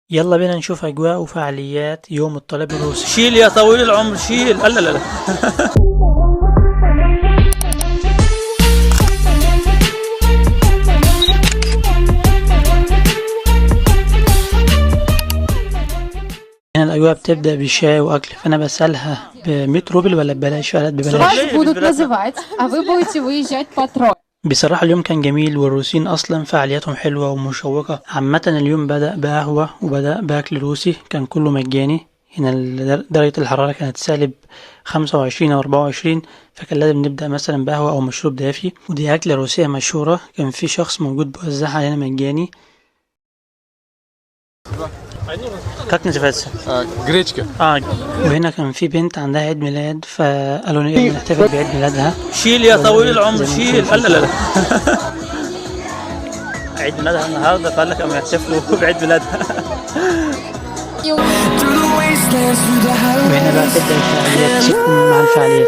يلا بينا نشوف أجواء وفعاليات يوم الطالب الروسي. شيل يا طويل العمر شيل. لا لا لا. هنا الأجواء بتبدأ بالشاي وأكل، فأنا بسألها ب100 روبل ولا ببلاش؟ قالت ببلاش. Вас будут называть, а вы будете выезжать по трое. بصراحة اليوم كان جميل، والروسيين أصلا فعالياتهم حلوة ومشوقة. عامة اليوم بدأ بقهوة وبدأ بأكل روسي، كان كله مجاني. هنا درجة الحرارة كانت سالب 25 أو 24، فكان لازم نبدأ مثلا بقهوة أو مشروب دافي. ودي أكلة روسية مشهورة، كان في شخص موجود بيوزعها علينا مجاني. Как называется؟ Гречка. وهنا كان في بنت عندها عيد ميلاد، فقالوا لي نحتفل بعيد ميلادها. شيل يا طويل العمر شيل. لا لا لا. عيد ميلادها النهارده، فقال لك اما يحتفلوا بعيد ميلادها. وهنا بقى تبدأ الفعاليات مع الفعاليات.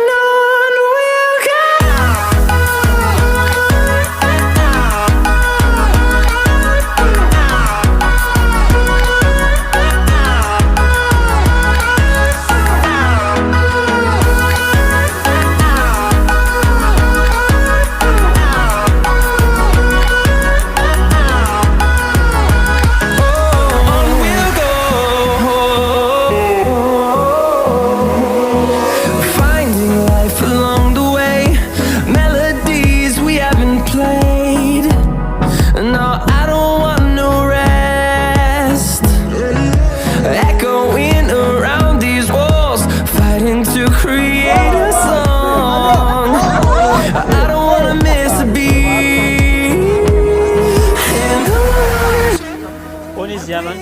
Yemen.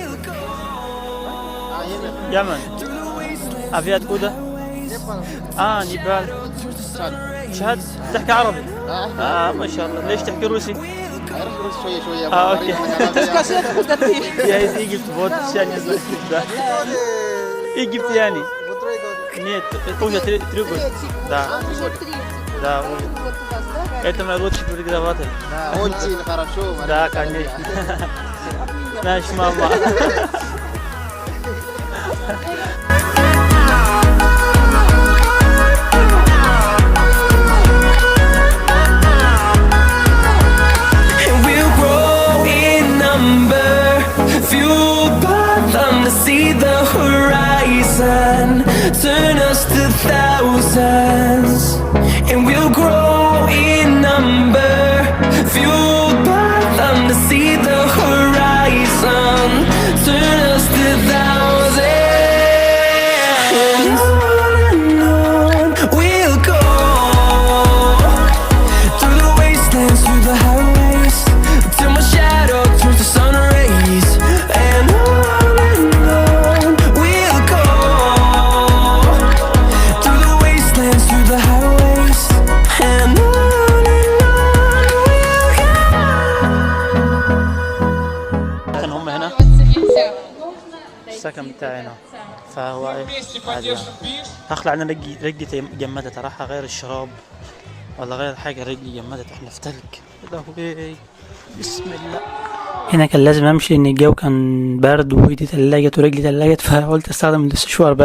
Yemen. أبيات كودا. نيبال. شهد تحكي عربي. ما شاء الله. ليش تحكي روسي؟ أعرف روسي شوية شوية. أوكي. Я из Египта, вот сейчас не знаю, да. Египтяне. Нет, это уже 3 года. Да. Да, это мой лучший преподаватель. Да, очень хорошо. Да, конечно. Наш мама. Turn us to thousands, and we'll grow in number, fueled by them to see the horizon. Turn us to thousands, and on we'll go, through the wastelands, through the highways, till my shadow turns to sun rays. And on we'll go, through the wastelands, through the highways, and on we'll go. كان هم هنا السكن بتاعي هنا، فهو ايه عادي يعني. هخلع انا رجلي جمدت، راح اغير الشراب ولا غير حاجه، رجلي جمدت، احنا في تلج. بسم الله. هنا كان لازم امشي، ان الجو كان برد وايدي تلجت ورجلي تلجت، فقلت استخدم الاستشوار بقى.